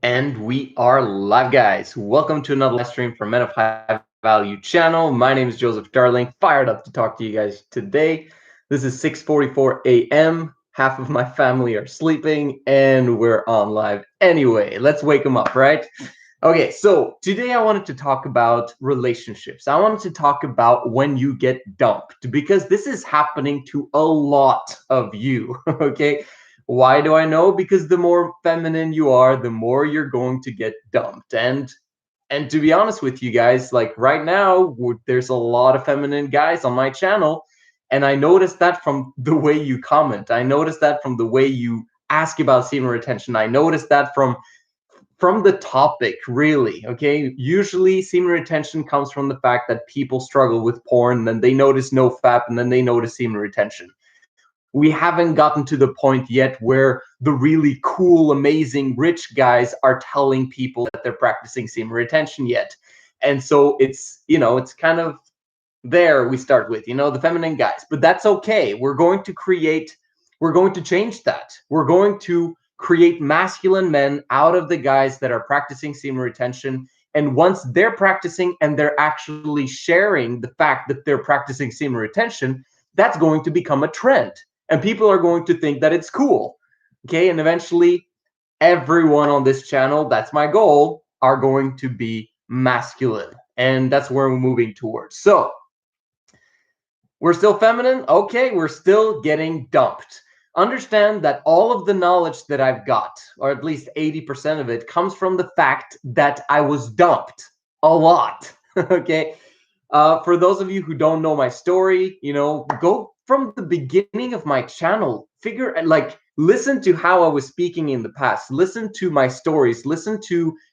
And we are live, guys. Welcome to another live stream from Men of High Value channel. My name is Joseph Darling, fired up to talk to you guys today. This is 6:44 a.m. Half of my family are sleeping, and we're on live anyway. Let's wake them up, right? Okay, so today I wanted to talk about relationships. I wanted to talk about when you get dumped, because this is happening to a lot of you, okay? Why do I know? Because the more feminine you are, the more you're going to get dumped. And to be honest with you guys, like right now, there's a lot of feminine guys on my channel, and I noticed that from the way you comment. I noticed that from the way you ask about semen retention. I noticed that from the topic, really. Okay, usually semen retention comes from the fact that people struggle with porn, then they notice no fap, and then they notice semen retention. We haven't gotten to the point yet where the really cool, amazing, rich guys are telling people that they're practicing semen retention yet. And so it's kind of there we start with, the feminine guys. But that's okay. We're going to change that. We're going to create masculine men out of the guys that are practicing semen retention. And once they're practicing and they're actually sharing the fact that they're practicing semen retention, that's going to become a trend. And people are going to think that it's cool. Okay. And eventually, everyone on this channel, that's my goal, are going to be masculine. And that's where we're moving towards. So, we're still feminine? Okay, we're still getting dumped. Understand that all of the knowledge that I've got, or at least 80% of it, comes from the fact that I was dumped a lot. Okay. For those of you who don't know my story, go from the beginning of my channel, listen to how I was speaking in the past, listen to my stories,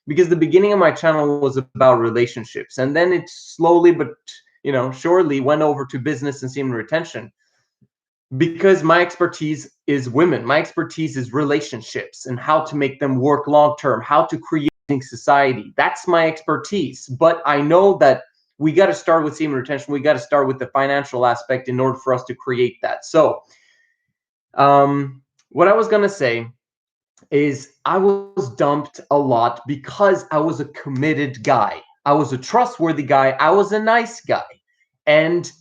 because the beginning of my channel was about relationships, and then it slowly but surely went over to business and semen retention, because my expertise is women. My expertise is relationships and how to make them work long term, how to create society. That's my expertise. But I know that we got to start with semen retention. We got to start with the financial aspect in order for us to create that. So, what I was going to say is I was dumped a lot because I was a committed guy. I was a trustworthy guy. I was a nice guy. And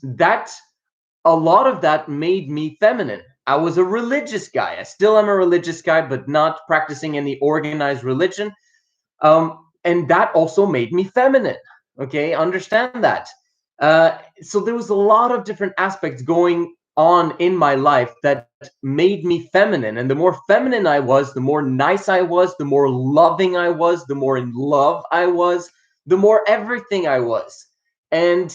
a lot of that made me feminine. I was a religious guy. I still am a religious guy, but not practicing any organized religion. And that also made me feminine. Okay, understand that. So there was a lot of different aspects going on in my life that made me feminine. And the more feminine I was, the more nice I was, the more loving I was, the more in love I was, the more everything I was. And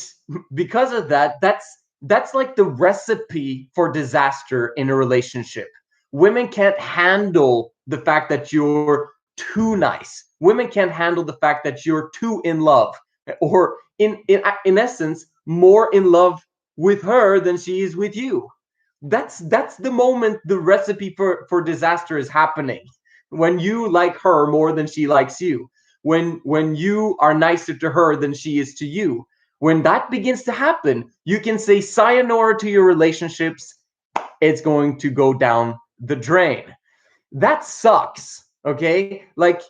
because of that, that's like the recipe for disaster in a relationship. Women can't handle the fact that you're too nice. Women can't handle the fact that you're too in love, or in essence, more in love with her than she is with you. That's the moment the recipe for disaster is happening. When you like her more than she likes you, when you are nicer to her than she is to you, when that begins to happen, you can say sayonara to your relationships. It's going to go down the drain. That sucks. Okay, like,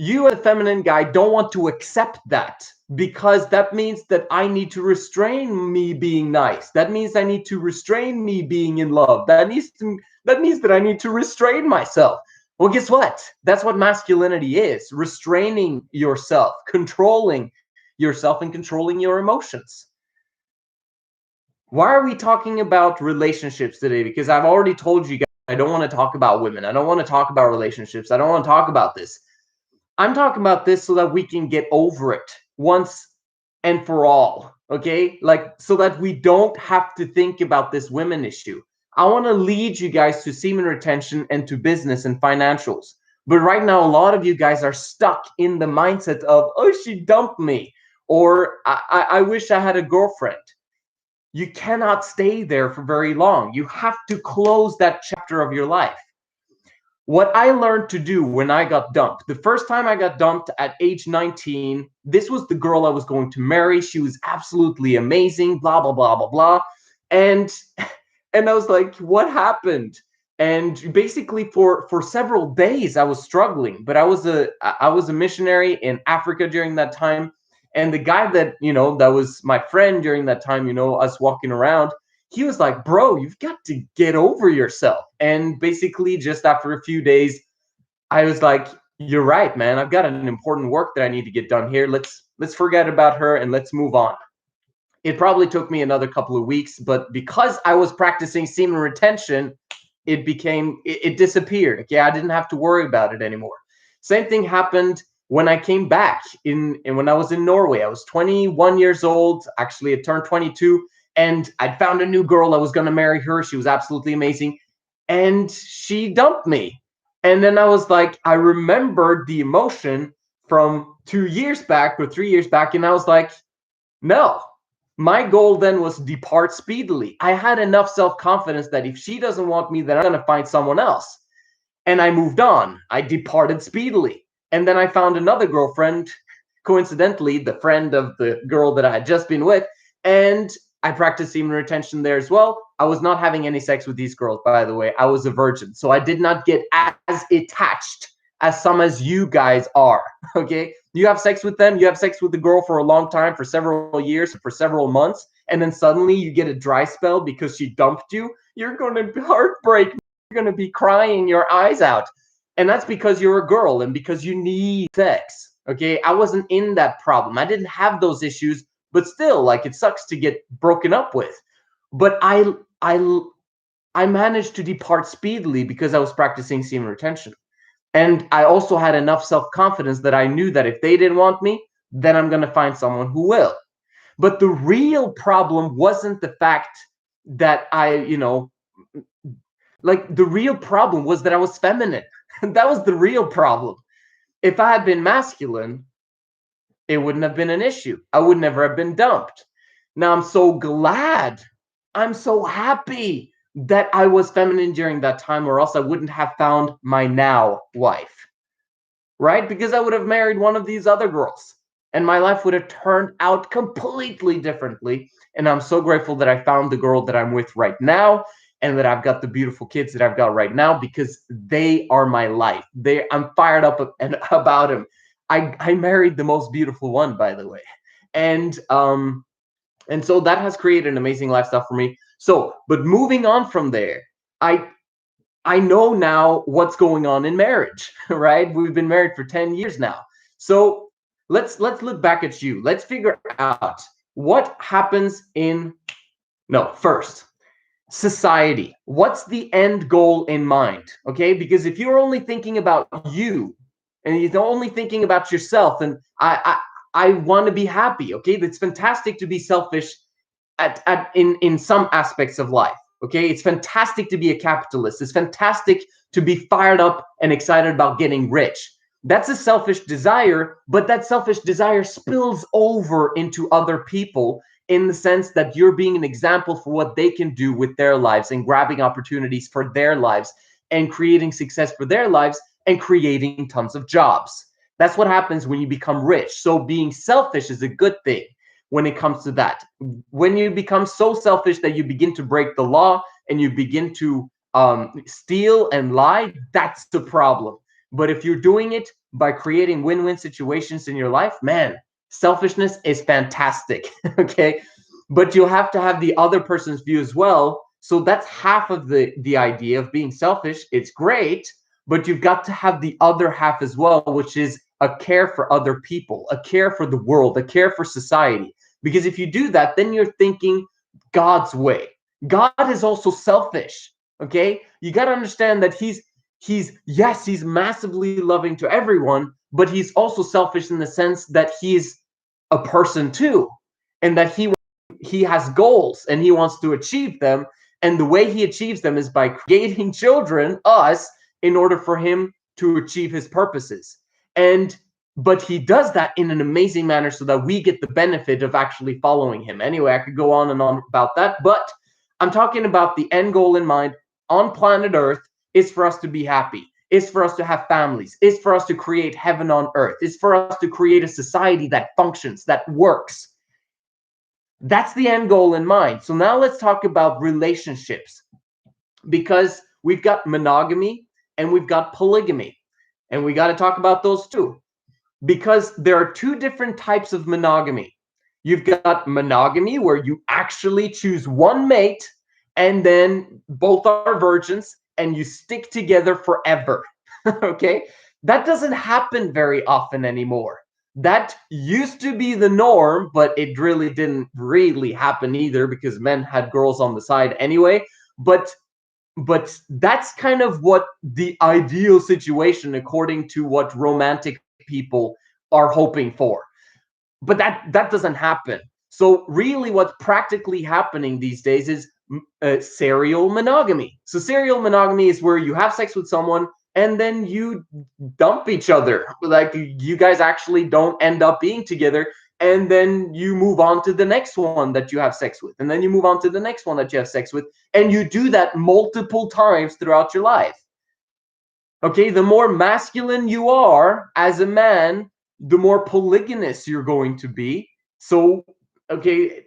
you as a feminine guy don't want to accept that, because that means that I need to restrain me being nice. That means I need to restrain me being in love. That means that I need to restrain myself. Well, guess what? That's what masculinity is: restraining yourself, controlling yourself, and controlling your emotions. Why are we talking about relationships today? Because I've already told you guys I don't want to talk about women. I don't want to talk about relationships. I don't want to talk about this. I'm talking about this so that we can get over it once and for all, okay? Like, so that we don't have to think about this women issue. I want to lead you guys to semen retention and to business and financials. But right now, a lot of you guys are stuck in the mindset of, oh, she dumped me, or I wish I had a girlfriend. You cannot stay there for very long. You have to close that chapter of your life. What I learned to do when I got dumped, the first time I got dumped at age 19, this was the girl I was going to marry. She was absolutely amazing, blah, blah, blah, blah, blah. And I was like, what happened? And basically for several days I was struggling. But I was a missionary in Africa during that time, and the guy that that was my friend during that time, us walking around, he was like, bro, you've got to get over yourself. And basically just after a few days I was like, you're right, man, I've got an important work that I need to get done here. Let's forget about her and let's move on. It probably took me another couple of weeks, but because I was practicing semen retention, it disappeared. Okay, I didn't have to worry about it anymore. Same thing happened when I came back in when I was in Norway. I was 21 years old. Actually, I turned 22, and I'd found a new girl. I was going to marry her. She was absolutely amazing, and she dumped me. And then I was like, I remembered the emotion from 2 years back or 3 years back, and I was like, no, my goal then was depart speedily. I had enough self-confidence that if she doesn't want me, then I'm going to find someone else. And I moved on. I departed speedily. And then I found another girlfriend, coincidentally, the friend of the girl that I had just been with. And I practiced semen retention there as well. I was not having any sex with these girls, by the way. I was a virgin. So I did not get as attached as some as you guys are. Okay, you have sex with them, you have sex with the girl for a long time, for several years, for several months, and then suddenly you get a dry spell because she dumped you. You're going to be heartbreak. You're going to be crying your eyes out. And that's because you're a girl and because you need sex. Okay, I wasn't in that problem. I didn't have those issues, but still, like, it sucks to get broken up with. But I managed to depart speedily because I was practicing semen retention. And I also had enough self-confidence that I knew that if they didn't want me, then I'm going to find someone who will. But the real problem wasn't the fact that the real problem was that I was feminine. That was the real problem. If I had been masculine, it wouldn't have been an issue. I would never have been dumped. Now I'm so glad. I'm so happy that I was feminine during that time, or else I wouldn't have found my now wife, right? Because I would have married one of these other girls and my life would have turned out completely differently. And I'm so grateful that I found the girl that I'm with right now and that I've got the beautiful kids that I've got right now, because they are my life. I'm fired up about them. I married the most beautiful one, by the way. And so that has created an amazing lifestyle for me. So, but moving on from there, I know now what's going on in marriage, right? We've been married for 10 years now. So let's look back at you. Let's figure out what happens in no, first, society. What's the end goal in mind? Okay? Because if you're only thinking about you and you're only thinking about yourself, and I want to be happy, okay? That's fantastic to be selfish in some aspects of life. Okay, it's fantastic to be a capitalist. It's fantastic to be fired up and excited about getting rich. That's a selfish desire, but that selfish desire spills over into other people in the sense that you're being an example for what they can do with their lives and grabbing opportunities for their lives and creating success for their lives and creating tons of jobs. That's what happens when you become rich. So being selfish is a good thing when it comes to that. When you become so selfish that you begin to break the law and you begin to steal and lie, that's the problem. But if you're doing it by creating win-win situations in your life, man, selfishness is fantastic. Okay, but you'll have to have the other person's view as well. So that's half of the idea of being selfish. It's great, but you've got to have the other half as well, which is a care for other people, a care for the world, a care for society. Because if you do that, then you're thinking God's way. God is also selfish. Okay, you got to understand that he's massively loving to everyone, but he's also selfish in the sense that he's a person too, and that he has goals and he wants to achieve them. And the way he achieves them is by creating children, us, in order for him to achieve his purposes. But he does that in an amazing manner so that we get the benefit of actually following him. Anyway, I could go on and on about that, but I'm talking about the end goal in mind on planet Earth is for us to be happy. It's for us to have families. It's for us to create heaven on earth. It's for us to create a society that functions, that works. That's the end goal in mind. So now let's talk about relationships, because we've got monogamy and we've got polygamy. And we got to talk about those too, because there are two different types of monogamy. You've got monogamy where you actually choose one mate and then both are virgins and you stick together forever. Okay? That doesn't happen very often anymore. That used to be the norm, but it really didn't really happen either because men had girls on the side anyway. But that's kind of what the ideal situation according to what romantic people are hoping for. But that doesn't happen. So really what's practically happening these days is serial monogamy. So serial monogamy is where you have sex with someone and then you dump each other. Like you guys actually don't end up being together, and then you move on to the next one that you have sex with, and then you move on to the next one that you have sex with, and you do that multiple times throughout your life. Okay, the more masculine you are as a man, the more polygynous you're going to be. So, okay,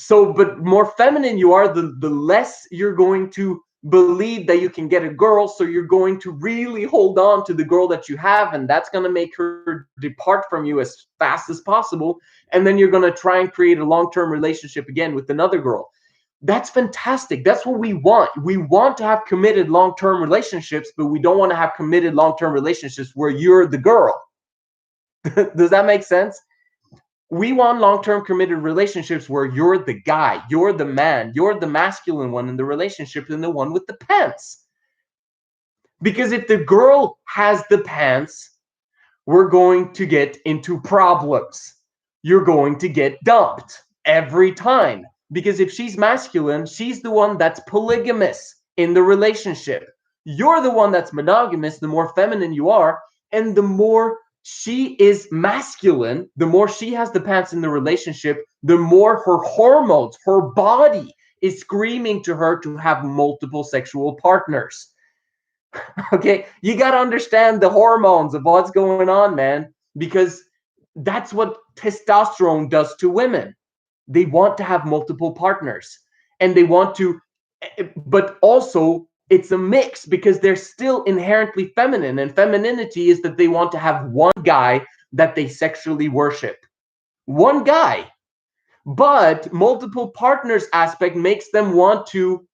but more feminine you are, the less you're going to believe that you can get a girl. So you're going to really hold on to the girl that you have, and that's going to make her depart from you as fast as possible. And then you're going to try and create a long-term relationship again with another girl. That's fantastic. That's what we want. We want to have committed long-term relationships, but we don't want to have committed long-term relationships where you're the girl. Does that make sense? We want long-term committed relationships where you're the guy, you're the man, you're the masculine one in the relationship and the one with the pants. Because if the girl has the pants, we're going to get into problems. You're going to get dumped every time. Because if she's masculine, she's the one that's polygamous in the relationship. You're the one that's monogamous, the more feminine you are, and the more she is masculine, the more she has the pants in the relationship, the more her hormones, her body is screaming to her to have multiple sexual partners. Okay, you got to understand the hormones of what's going on, man, because that's what testosterone does to women. They want to have multiple partners, and they want to, but also it's a mix because they're still inherently feminine, and femininity is that they want to have one guy that they sexually worship. One guy. But multiple partners aspect makes them want to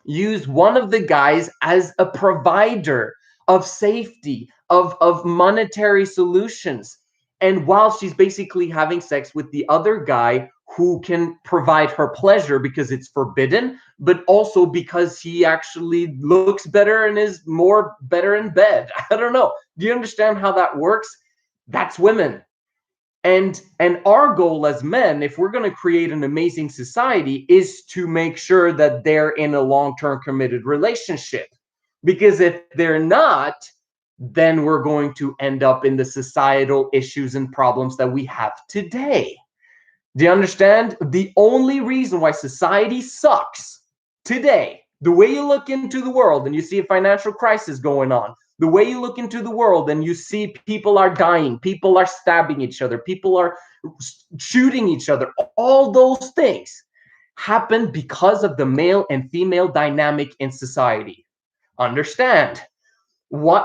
use one of the guys as a provider of safety, of monetary solutions. And while she's basically having sex with the other guy who can provide her pleasure because it's forbidden, but also because he actually looks better and is more better in bed. I don't know. Do you understand how that works? That's women. And our goal as men, if we're going to create an amazing society, is to make sure that they're in a long-term committed relationship. Because if they're not, then we're going to end up in the societal issues and problems that we have today. Do you understand? The only reason why society sucks today, the way you look into the world and you see a financial crisis going on, the way you look into the world and you see people are dying, people are stabbing each other, people are shooting each other, all those things happen because of the male and female dynamic in society. Understand? Why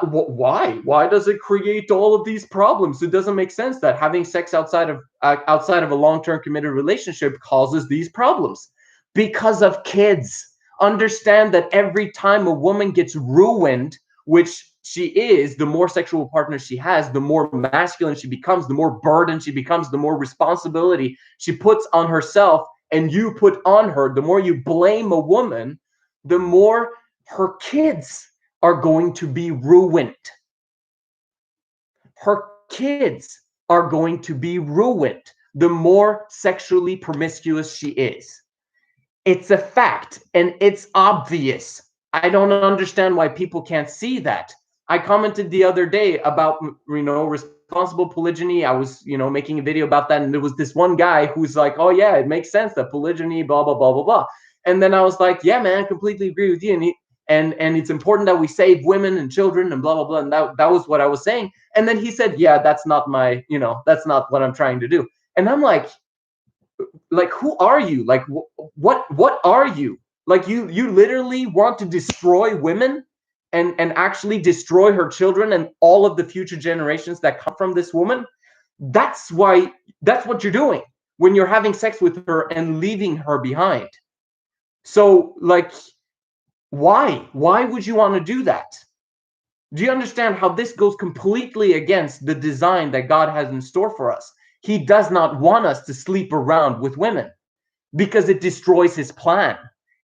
does it create all of these problems? It doesn't make sense that having sex outside of a long-term committed relationship causes these problems. Because of kids. Understand that every time a woman gets ruined, which she is, the more sexual partners she has, the more masculine she becomes, the more burden she becomes, the more responsibility she puts on herself and you put on her. The more you blame a woman, the more her kids are going to be ruined. Her kids are going to be ruined the more sexually promiscuous she is. It's a fact, and it's obvious. I don't understand why people can't see that. I commented the other day about, responsible polygyny. I was, making a video about that, and there was this one guy who's like, oh yeah, it makes sense that polygyny, blah, blah, blah, blah, blah. And then I was like, yeah, man, I completely agree with you. And it's important that we save women and children and blah, blah, blah. And that was what I was saying. And then he said, yeah, that's not that's not what I'm trying to do. And I'm like, who are you? Like, what are you? Like you literally want to destroy women and actually destroy her children and all of the future generations that come from this woman. That's what you're doing when you're having sex with her and leaving her behind. So like, why would you want to do that? Do you understand how this goes completely against the design that God has in store for us? He does not want us to sleep around with women because it destroys his plan.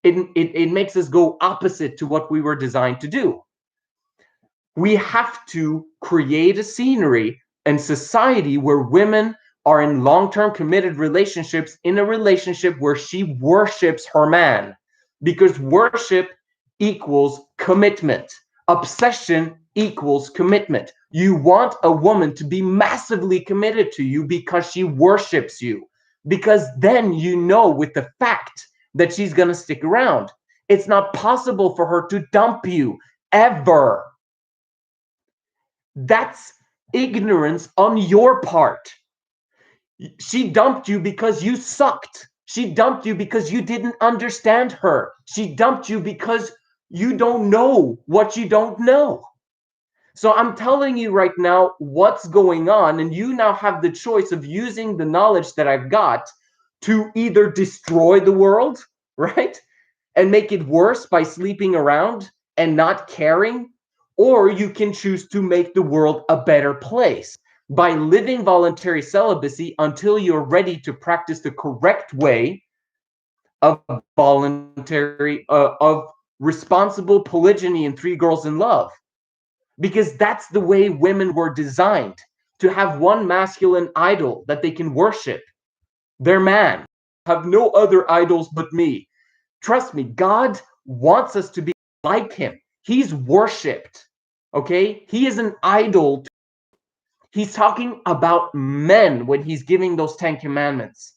It makes us go opposite to what we were designed to do. We have to create a scenery and society where women are in long-term committed relationships, in a relationship where she worships her man, because worship equals commitment. Obsession equals commitment. You want a woman to be massively committed to you because she worships you, because then you know with the fact that she's going to stick around. It's not possible for her to dump you ever. That's ignorance on your part. She dumped you because you sucked. She dumped you because you didn't understand her. She dumped you because you don't know what you don't know. So I'm telling you right now what's going on, and you now have the choice of using the knowledge that I've got to either destroy the world, right? And make it worse by sleeping around and not caring, or you can choose to make the world a better place by living voluntary celibacy until you're ready to practice the correct way of voluntary, of responsible polygyny and three girls in love. Because that's the way women were designed, to have one masculine idol that they can worship, their man. Have no other idols but me. Trust me, God wants us to be like him. He's worshipped. Okay? He is an idol. He's talking about men when he's giving those 10 commandments.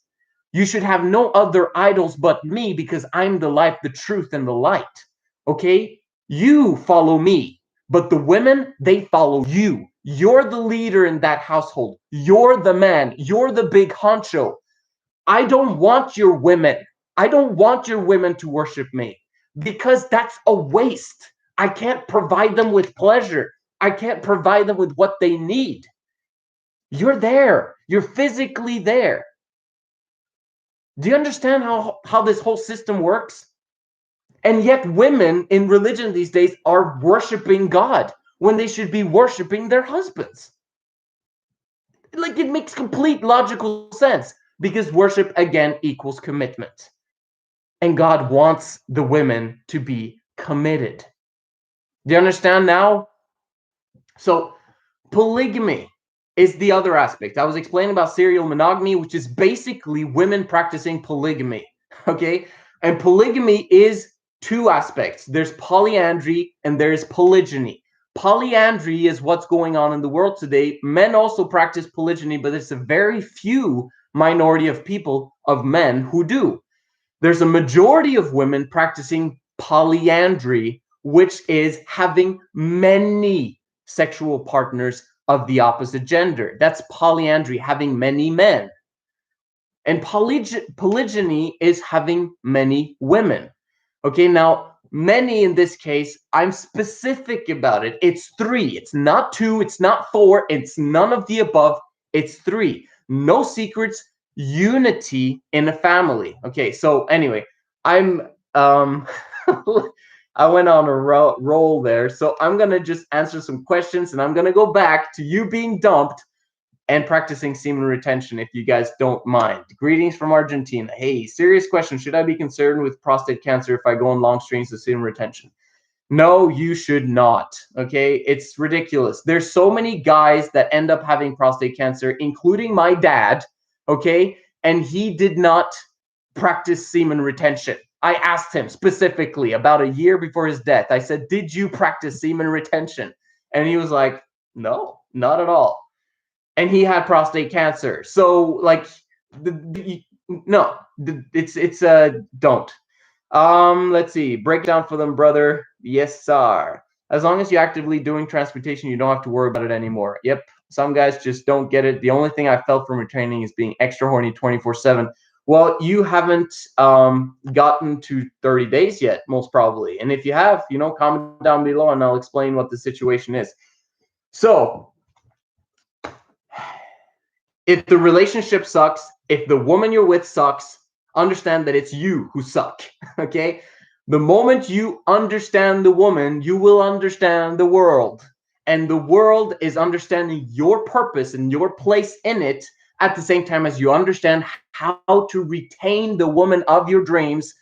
You should have no other idols but me because I'm the life, the truth, and the light. Okay? You follow me, but the women, they follow you. You're the leader in that household. You're the man. You're the big honcho. I don't want your women. I don't want your women to worship me because that's a waste. I can't provide them with pleasure. I can't provide them with what they need. You're there. You're physically there. Do you understand how this whole system works? And yet women in religion these days are worshiping God when they should be worshiping their husbands. Like, it makes complete logical sense because worship again equals commitment. And God wants the women to be committed. Do you understand now? So polygamy is the other aspect. I was explaining about serial monogamy, which is basically women practicing polygamy. Okay? And polygamy is two aspects. There's polyandry and there's polygyny. Polyandry is what's going on in the world today. Men also practice polygyny, but it's a very few minority of people, of men, who do. There's a majority of women practicing polyandry, which is having many sexual partners of the opposite gender. That's polyandry, having many men. And polygyny is having many women. Okay, now many in this case, I'm specific about it. It's 3. It's not 2. It's not 4. It's none of the above. It's 3. No secrets. Unity in a family. Okay, so anyway, I'm I went on a roll there. So I'm gonna just answer some questions, and I'm gonna go back to you being dumped and practicing semen retention, if you guys don't mind. Greetings from Argentina. Hey, serious question. Should I be concerned with prostate cancer if I go on long streams of semen retention? No, you should not. Okay, it's ridiculous. There's so many guys that end up having prostate cancer, including my dad. Okay, and he did not practice semen retention. I asked him specifically about a year before his death. I said, "Did you practice semen retention?" And he was like, "No, not at all." And he had prostate cancer. So like, no, it's don't. Let's see. Breakdown for them, brother. Yes, sir. As long as you're actively doing transportation, you don't have to worry about it anymore. Yep. Some guys just don't get it. The only thing I felt from retraining is being extra horny 24/7. Well, you haven't gotten to 30 days yet, most probably. And if you have, comment down below and I'll explain what the situation is. So, if the relationship sucks, if the woman you're with sucks, understand that it's you who suck. Okay? The moment you understand the woman, you will understand the world. And the world is understanding your purpose and your place in it at the same time as you understand how to retain the woman of your dreams.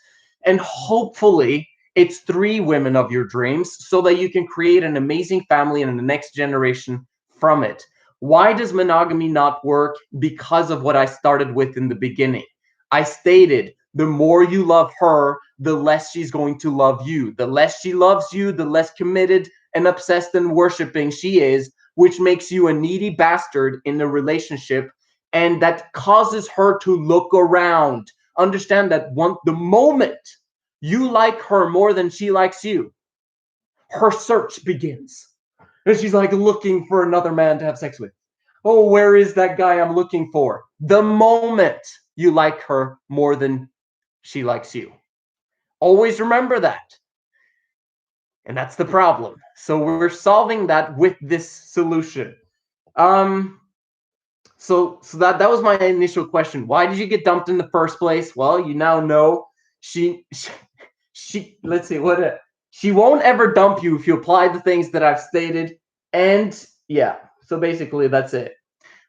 And hopefully, it's 3 women of your dreams so that you can create an amazing family and the next generation from it. Why does monogamy not work? Because of what I started with in the beginning. I stated the more you love her, the less she's going to love you. The less she loves you, the less committed and obsessed and worshiping she is, which makes you a needy bastard in the relationship. And that causes her to look around. Understand that the moment you like her more than she likes you, her search begins. And she's like looking for another man to have sex with. Oh, where is that guy I'm looking for? The moment you like her more than she likes you. Always remember that. And that's the problem. So we're solving that with this solution. Um, so that was my initial question. Why did you get dumped in the first place? Well, you now know she let's see what she won't ever dump you if you apply the things that I've stated. And yeah, so basically that's it.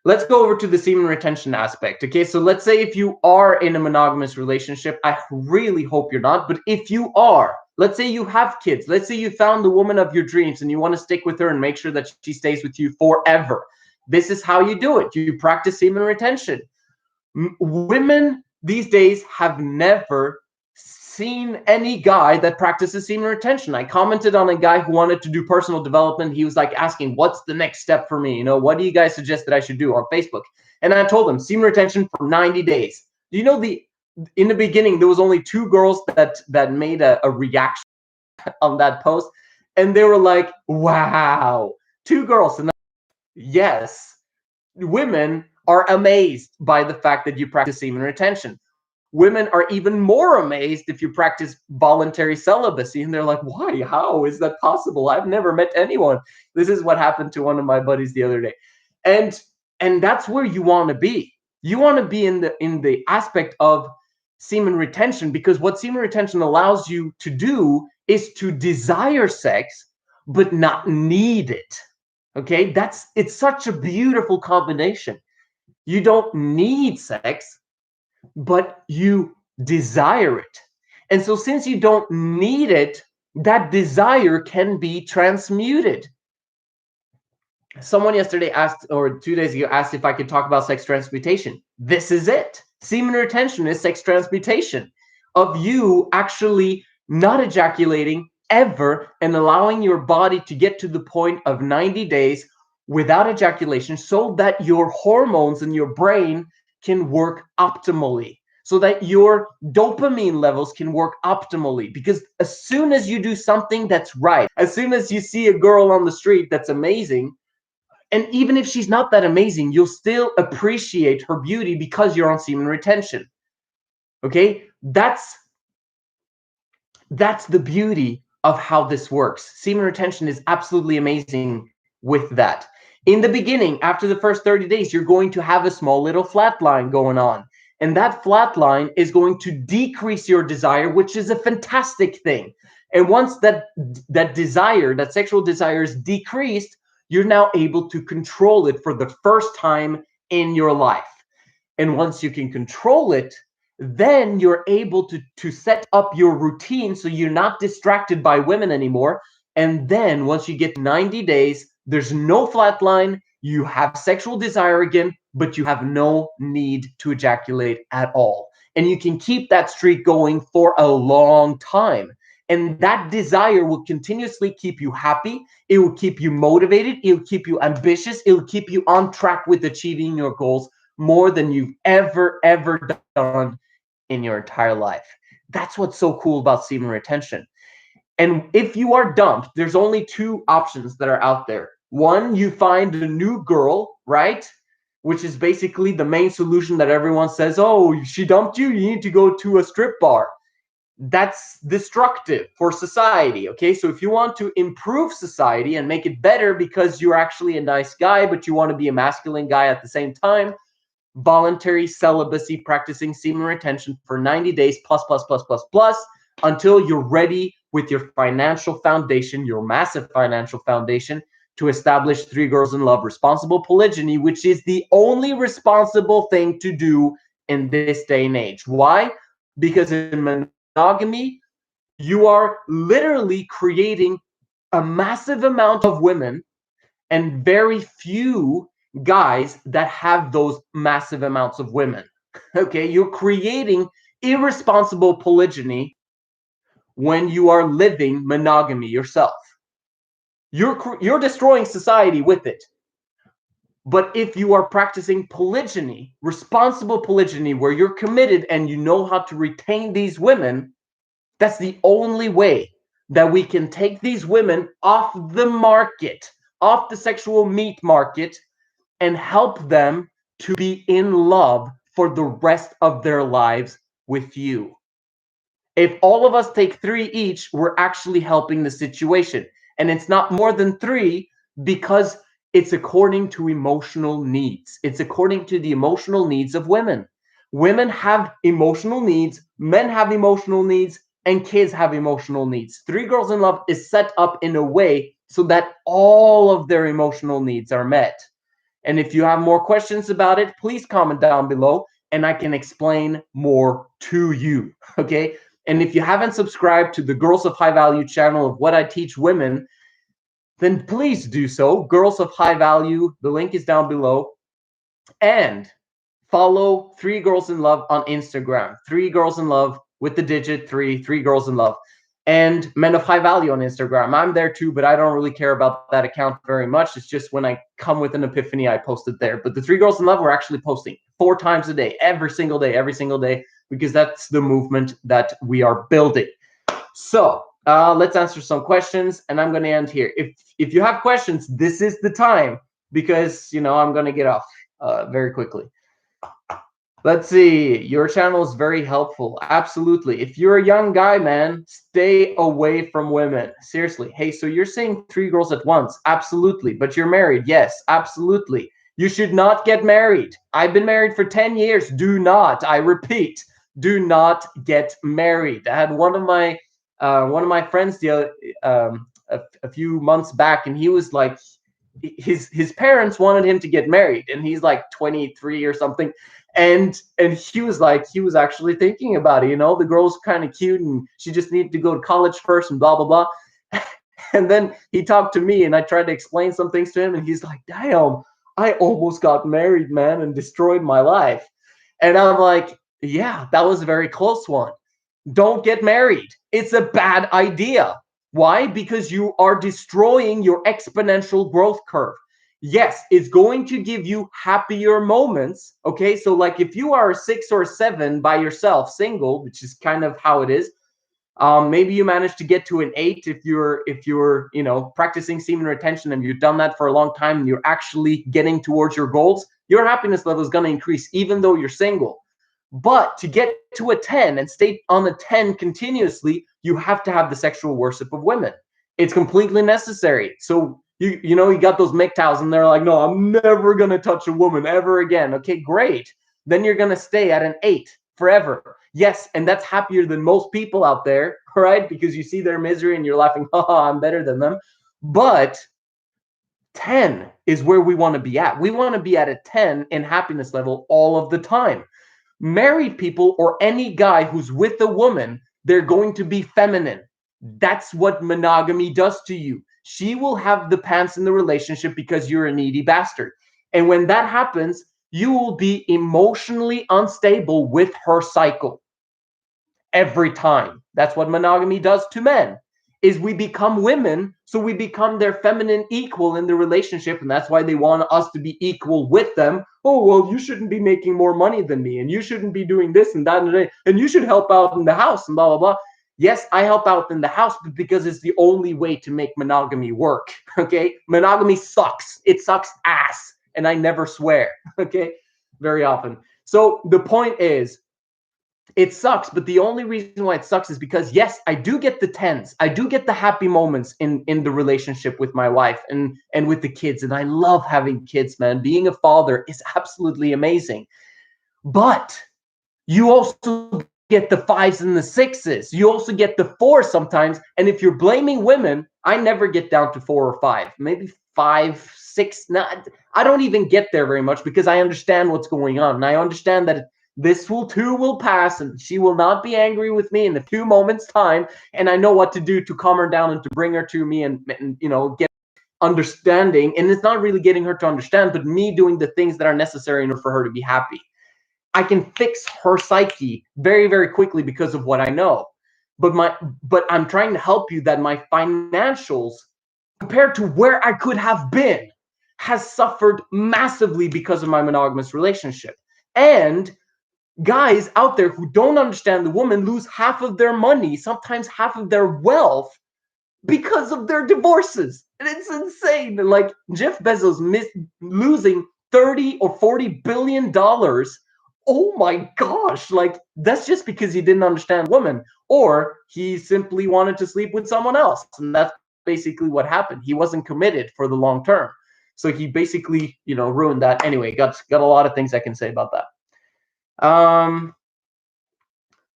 Let's go over to the semen retention aspect. Okay, so let's say if you are in a monogamous relationship, I really hope you're not, but if you are, let's say you have kids, let's say you found the woman of your dreams and you want to stick with her and make sure that she stays with you forever. This is how you do it. You practice semen retention. Women these days have never seen any guy that practices semen retention. I commented on a guy who wanted to do personal development. He was like asking, what's the next step for me? What do you guys suggest that I should do on Facebook? And I told him semen retention for 90 days. Do you know in the beginning, there was only 2 girls that made a reaction on that post. And they were like, wow, 2 girls. And yes, women are amazed by the fact that you practice semen retention. Women are even more amazed if you practice voluntary celibacy. And they're like, why? How is that possible? I've never met anyone. This is what happened to one of my buddies the other day. And that's where you want to be. You want to be in the aspect of semen retention, because what semen retention allows you to do is to desire sex, but not need it. Okay, it's such a beautiful combination. You don't need sex, but you desire it. And so since you don't need it, that desire can be transmuted. Someone yesterday asked, or 2 days ago, asked if I could talk about sex transmutation. This is it. Semen retention is sex transmutation of you actually not ejaculating ever and allowing your body to get to the point of 90 days without ejaculation so that your hormones in your brain can work optimally, so that your dopamine levels can work optimally. Because as soon as you do something that's right, as soon as you see a girl on the street that's amazing, and even if she's not that amazing, you'll still appreciate her beauty because you're on semen retention. Okay? That's the beauty of how this works. Semen retention is absolutely amazing with that. In the beginning, after the first 30 days, you're going to have a small little flat line going on. And that flat line is going to decrease your desire, which is a fantastic thing. And once that desire, that sexual desire is decreased, you're now able to control it for the first time in your life. And once you can control it, then you're able to set up your routine so you're not distracted by women anymore. And then once you get 90 days, there's no flat line. You have sexual desire again, but you have no need to ejaculate at all. And you can keep that streak going for a long time. And that desire will continuously keep you happy. It will keep you motivated. It will keep you ambitious. It will keep you on track with achieving your goals more than you've ever done in your entire life. That's what's so cool about semen retention. And if you are dumped, there's only 2 options that are out there. One, you find a new girl, right? which is basically the main solution that everyone says, oh, she dumped you, you need to go to a strip bar. That's destructive for society. Okay, so if you want to improve society and make it better because you're actually a nice guy, but you want to be a masculine guy at the same time, voluntary celibacy, practicing semen retention for 90 days plus until you're ready with your financial foundation, your massive financial foundation, to establish 3 Girls in Love responsible polygyny, which is the only responsible thing to do in this day and age. Why? Because in monogamy, you are literally creating a massive amount of women and very few guys that have those massive amounts of women. Okay, you're creating irresponsible polygyny when you are living monogamy yourself. You're destroying society with it. But if you are practicing polygyny, responsible polygyny, where you're committed and you know how to retain these women, that's the only way that we can take these women off the market, off the sexual meat market, and help them to be in love for the rest of their lives with you. If all of us take 3 each, we're actually helping the situation. And it's not more than 3 because it's according to emotional needs. It's according to the emotional needs of women. Women have emotional needs, men have emotional needs, and kids have emotional needs. 3 Girls in Love is set up in a way so that all of their emotional needs are met. And if you have more questions about it, please comment down below and I can explain more to you. Okay. And if you haven't subscribed to the Girls of High Value channel of what I teach women, then please do so. Girls of High Value, the link is down below. And follow 3 Girls in Love on Instagram. 3 Girls in Love with the digit 3, 3 Girls in Love. And Men of High Value on Instagram. I'm there too, but I don't really care about that account very much. It's just when I come with an epiphany, I post it there. But the 3 Girls in Love, we're actually posting 4 times a day, every single day, because that's the movement that we are building. So let's answer some questions, and I'm going to end here. If you have questions, this is the time, because I'm going to get off very quickly. Let's see. Your channel is very helpful. Absolutely. If you're a young guy, man, stay away from women. Seriously. Hey, so you're saying 3 girls at once? Absolutely. But you're married? Yes, absolutely. You should not get married. I've been married for 10 years. Do not. I repeat, do not get married. I had one of my friends a few months back, and he was like, his parents wanted him to get married, and he's like 23 or something. And he was actually thinking about it. The girl's kind of cute and she just needed to go to college first and blah, blah, blah. And then he talked to me and I tried to explain some things to him. And he's like, damn, I almost got married, man, and destroyed my life. And I'm like, yeah, that was a very close one. Don't get married. It's a bad idea. Why? Because you are destroying your exponential growth curve. Yes, it's going to give you happier moments. Okay, so like if you are a 6 or a 7 by yourself, single, which is kind of how it is, maybe you manage to get to an 8 if you're practicing semen retention and you've done that for a long time and you're actually getting towards your goals. Your happiness level is going to increase even though you're single. But to get to a 10 and stay on the 10 continuously, you have to have the sexual worship of women. It's completely necessary. So you got those MGTOWs and they're like, no, I'm never going to touch a woman ever again. Okay, great. Then you're going to stay at an 8 forever. Yes, and that's happier than most people out there, right? Because you see their misery and you're laughing, haha, I'm better than them. But 10 is where we want to be at. We want to be at a 10 in happiness level all of the time. Married people or any guy who's with a woman, they're going to be feminine. That's what monogamy does to you. She will have the pants in the relationship because you're a needy bastard. And when that happens, you will be emotionally unstable with her cycle every time. That's what monogamy does to men, is we become women, so we become their feminine equal in the relationship, and that's why they want us to be equal with them. Oh, well, you shouldn't be making more money than me, and you shouldn't be doing this and that, and you should help out in the house, and blah, blah, blah. Yes, I help out in the house, but because it's the only way to make monogamy work, okay? Monogamy sucks. It sucks ass. and I never swear. Okay, very often. So the point is, it sucks, but the only reason why it sucks is because yes, I do get the tens, I do get the happy moments in the relationship with my wife and with the kids, and I love having kids, man. Being a father is absolutely amazing. But you also get the fives and the sixes. You also get the fours sometimes. And if you're blaming women, I never get down to 4 or 5, maybe 5, 6. Not, I don't even get there very much because I understand what's going on. And I understand that this will too will pass and she will not be angry with me in a few moments' time. And I know what to do to calm her down and to bring her to me and get understanding. And it's not really getting her to understand, but me doing the things that are necessary in order for her to be happy. I can fix her psyche very, very quickly because of what I know. But I'm trying to help you that my financials, compared to where I could have been, has suffered massively because of my monogamous relationship. And guys out there who don't understand the woman lose half of their money, sometimes half of their wealth because of their divorces. And it's insane. Like Jeff Bezos losing 30 or 40 billion dollars. Oh my gosh, like that's just because he didn't understand women, or he simply wanted to sleep with someone else. And that's basically what happened. He wasn't committed for the long term. So he basically, ruined that. Anyway, got a lot of things I can say about that.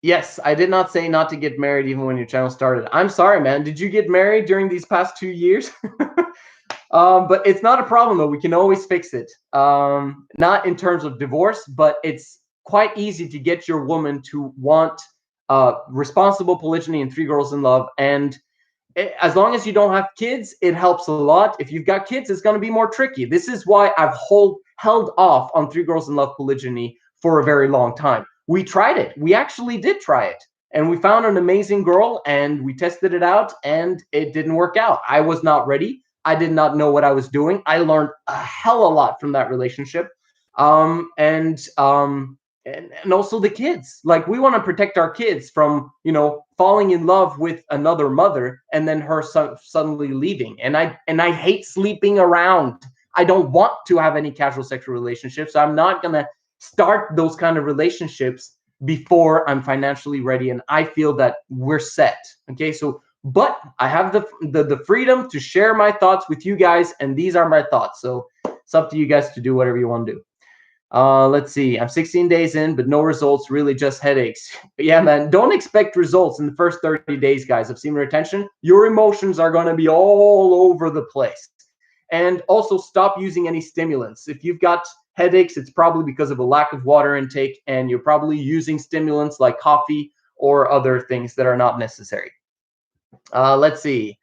Yes, I did not say not to get married even when your channel started. I'm sorry, man. Did you get married during these past 2 years? But it's not a problem, though. We can always fix it. Not in terms of divorce, but it's quite easy to get your woman to want responsible polygyny and 3 girls in love. And as long as you don't have kids, it helps a lot. If you've got kids, it's going to be more tricky. This is why I've held off on 3 girls in love polygyny for a very long time. We tried it. We actually did try it. And we found an amazing girl and we tested it out and it didn't work out. I was not ready. I did not know what I was doing. I learned a hell of a lot from that relationship. And also the kids. Like we want to protect our kids from, falling in love with another mother and then her suddenly leaving. And I hate sleeping around. I don't want to have any casual sexual relationships. So I'm not going to start those kind of relationships before I'm financially ready and I feel that we're set. Okay, so but I have the freedom to share my thoughts with you guys, and these are my thoughts. So it's up to you guys to do whatever you want to do. Let's see. I'm 16 days in, but no results, really just headaches. Yeah, man, don't expect results in the first 30 days, guys, of semen retention. Your emotions are going to be all over the place. And also stop using any stimulants. If you've got headaches, it's probably because of a lack of water intake, and you're probably using stimulants like coffee or other things that are not necessary. Let's see.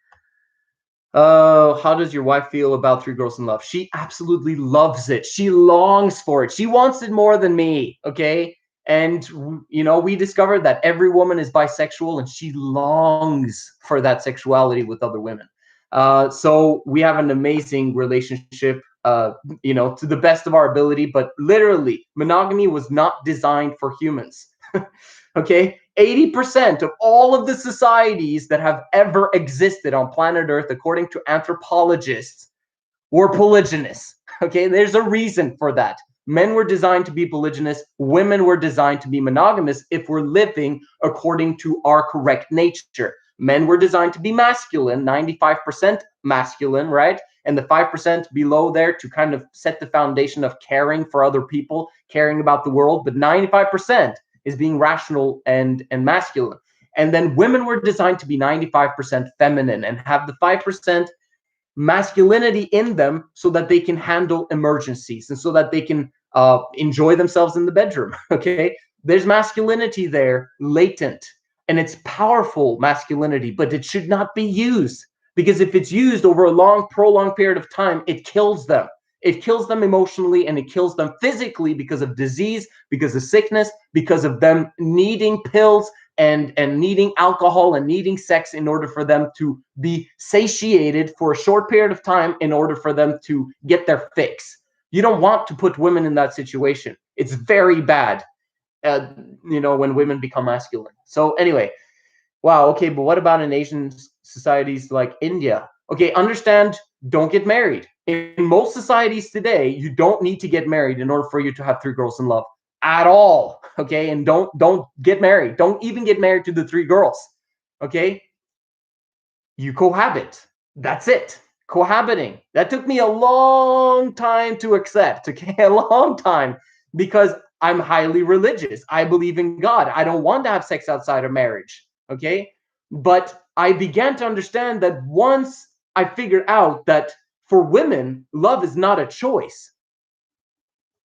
How does your wife feel about 3 girls in love? She absolutely loves it. She longs for it. She wants it more than me. Okay. And, we discovered that every woman is bisexual and she longs for that sexuality with other women. So we have an amazing relationship, to the best of our ability, but literally monogamy was not designed for humans. Okay. 80% of all of the societies that have ever existed on planet Earth, according to anthropologists, were polygynous. Okay, there's a reason for that. Men were designed to be polygynous, women were designed to be monogamous if we're living according to our correct nature. Men were designed to be masculine, 95% masculine, right? And the 5% below there to kind of set the foundation of caring for other people, caring about the world, but 95% is being rational and masculine. And then women were designed to be 95% feminine and have the 5% masculinity in them so that they can handle emergencies and so that they can enjoy themselves in the bedroom. Okay, there's masculinity there latent, and it's powerful masculinity, but it should not be used, because if it's used over a long prolonged period of time, it kills them. It kills them emotionally and it kills them physically because of disease, because of sickness, because of them needing pills and needing alcohol and needing sex in order for them to be satiated for a short period of time in order for them to get their fix. You don't want to put women in that situation. It's very bad, when women become masculine. So anyway, wow, okay, but what about in Asian societies like India? Okay, understand don't get married. In most societies today, you don't need to get married in order for you to have three girls in love at all. Okay, and don't get married. Don't even get married to the three girls. Okay, you cohabit. That's it. Cohabiting. That took me a long time to accept. Okay, a long time, because I'm highly religious. I believe in God. I don't want to have sex outside of marriage. Okay, but I began to understand that once I figured out that for women, love is not a choice.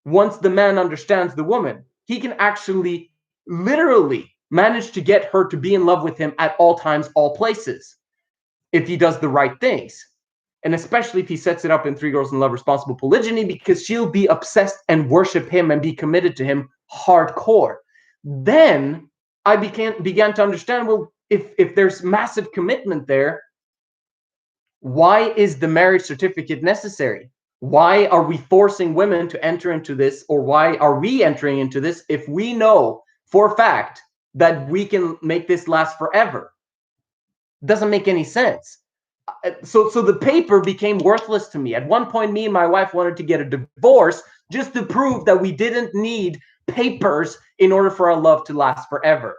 Once the man understands the woman, he can actually literally manage to get her to be in love with him at all times, all places, if he does the right things. And especially if he sets it up in Three Girls in Love Responsible Polygyny, because she'll be obsessed and worship him and be committed to him hardcore. Then I began to understand, well, if there's massive commitment there, why is the marriage certificate necessary? Why are we forcing women to enter into this, or why are we entering into this if we know for a fact that we can make this last forever? Doesn't make any sense. So the paper became worthless to me. At one point, me and my wife wanted to get a divorce just to prove that we didn't need papers in order for our love to last forever.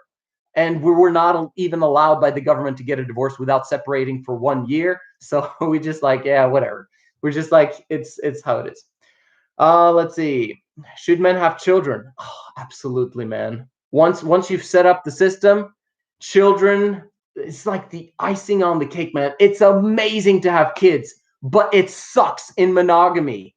And we were not even allowed by the government to get a divorce without separating for 1 year. So we just like, yeah, whatever. We're just like, it's how it is. Let's see. Should men have children? Oh, absolutely, man. Once you've set up the system, children, it's like the icing on the cake, man. It's amazing to have kids, but it sucks in monogamy.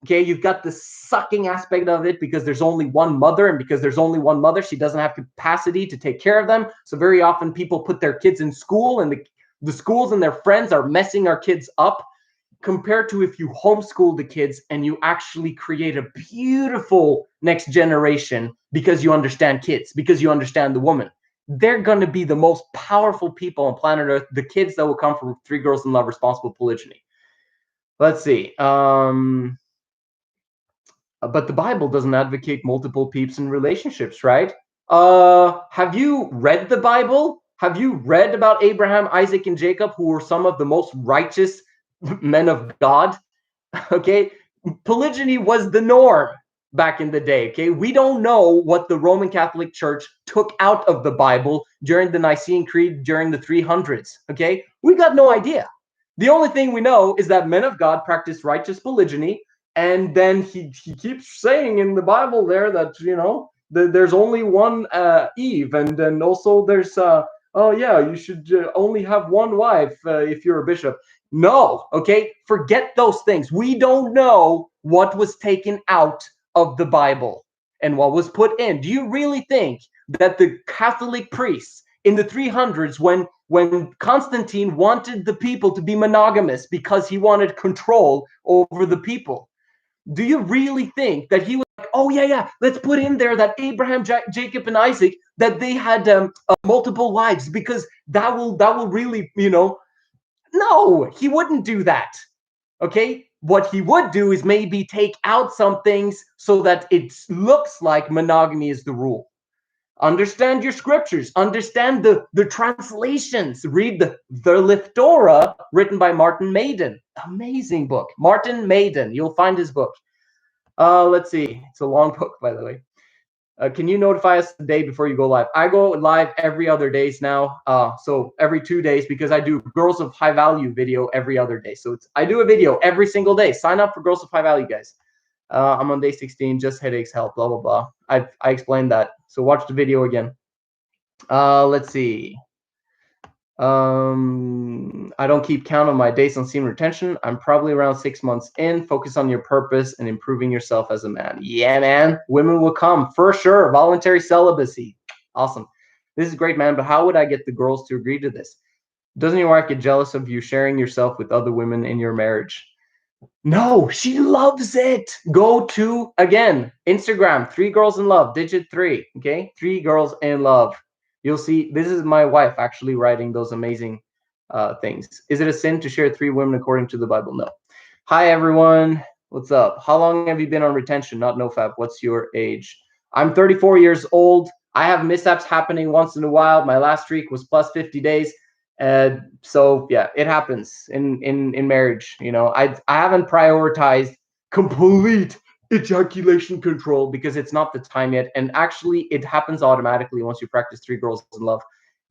Okay, you've got the sucking aspect of it because there's only one mother, and because there's only one mother, she doesn't have capacity to take care of them. So very often people put their kids in school, and the schools and their friends are messing our kids up, compared to if you homeschool the kids and you actually create a beautiful next generation because you understand kids, because you understand the woman. They're going to be the most powerful people on planet Earth, the kids that will come from Three Girls in Love Responsible Polygyny. Let's see. But the Bible doesn't advocate multiple peeps in relationships, right? Have you read the Bible? Have you read about Abraham, Isaac, and Jacob, who were some of the most righteous men of God? Okay, polygyny was the norm back in the day. Okay, we don't know what the Roman Catholic Church took out of the Bible during the Nicene Creed during the 300s. Okay, we got no idea. The only thing we know is that men of God practiced righteous polygyny, and then he keeps saying in the Bible there that, you know, there's only one Eve, and then also there's oh yeah, you should only have one wife if you're a bishop. No, okay, forget those things. We don't know what was taken out of the Bible and what was put in. Do you really think that the Catholic priests in the 300s, when Constantine wanted the people to be monogamous because he wanted control over the people, do you really think that he was like, oh yeah, let's put in there that Abraham, Jacob, and Isaac, that they had multiple wives, because that will really, you know? No, he wouldn't do that. Okay, what he would do is maybe take out some things so that it looks like monogamy is the rule. Understand your scriptures, understand the translations, read the Lithora, written by Martin Maiden. Amazing book. Martin Maiden, you'll find his book. Let's see, it's a long book, by the way. Can you notify us the day before you go live? I go live every other days now. So every 2 days, because I do Girls of High Value video every other day. So I do a video every single day. Sign up for Girls of High Value, guys. I'm on day 16, just headaches help, blah, blah, blah. I explained that. So watch the video again. Let's see. I don't keep count on my days on semen retention. I'm probably around 6 months in. Focus on your purpose and improving yourself as a man. Yeah, man. Women will come for sure. Voluntary celibacy. Awesome. This is great, man. But how would I get the girls to agree to this? Doesn't your wife get jealous of you sharing yourself with other women in your marriage? No, she loves it. Go to, again, Instagram, 3 Girls in Love, digit 3. Okay, 3 Girls in Love. You'll see, this is my wife actually writing those amazing things. Is it a sin to share 3 women according to the Bible? No. Hi, everyone. What's up? How long have you been on retention? Not nofap. What's your age? I'm 34 years old. I have mishaps happening once in a while. My last streak was plus 50 days. So yeah, it happens in marriage. You know, I haven't prioritized complete ejaculation control because it's not the time yet, and actually it happens automatically once you practice three girls in love.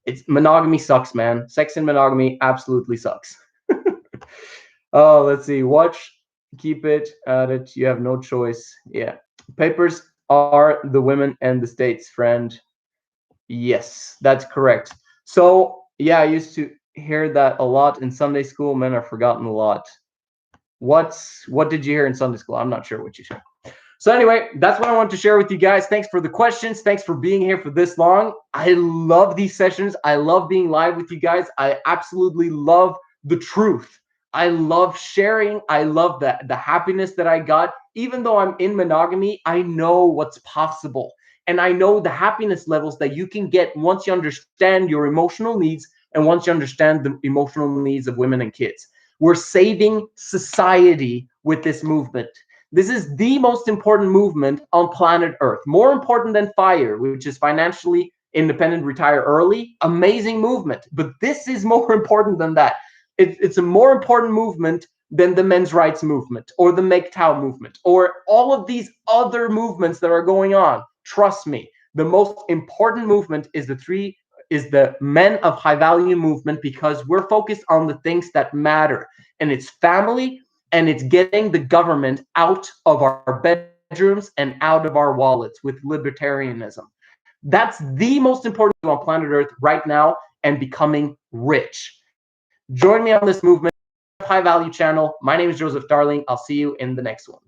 It's monogamy sucks, man. Sex and monogamy absolutely sucks. Oh, let's see. Watch, keep it at it. You have no choice. Yeah. Papers are the women and the states, friend. Yes, that's correct. So, yeah, I used to hear that a lot in Sunday school. Men are forgotten a lot. What did you hear in Sunday school? I'm not sure what you said. So anyway, that's what I want to share with you guys. Thanks for the questions. Thanks for being here for this long. I love these sessions. I love being live with you guys. I absolutely love the truth. I love sharing. I love the happiness that I got. Even though I'm in monogamy, I know what's possible. And I know the happiness levels that you can get once you understand your emotional needs and once you understand the emotional needs of women and kids. We're saving society with this movement. This is the most important movement on planet Earth, more important than FIRE, which is financially independent, retire early. Amazing movement. But this is more important than that. It's a more important movement than the men's rights movement or the MGTOW movement or all of these other movements that are going on. Trust me, the most important movement is the men of high value movement because we're focused on the things that matter, and it's family, and it's getting the government out of our bedrooms and out of our wallets with libertarianism. That's the most important thing on planet Earth right now, and becoming rich. Join me on this movement. High Value channel. My name is Joseph Darling. I'll see you in the next one.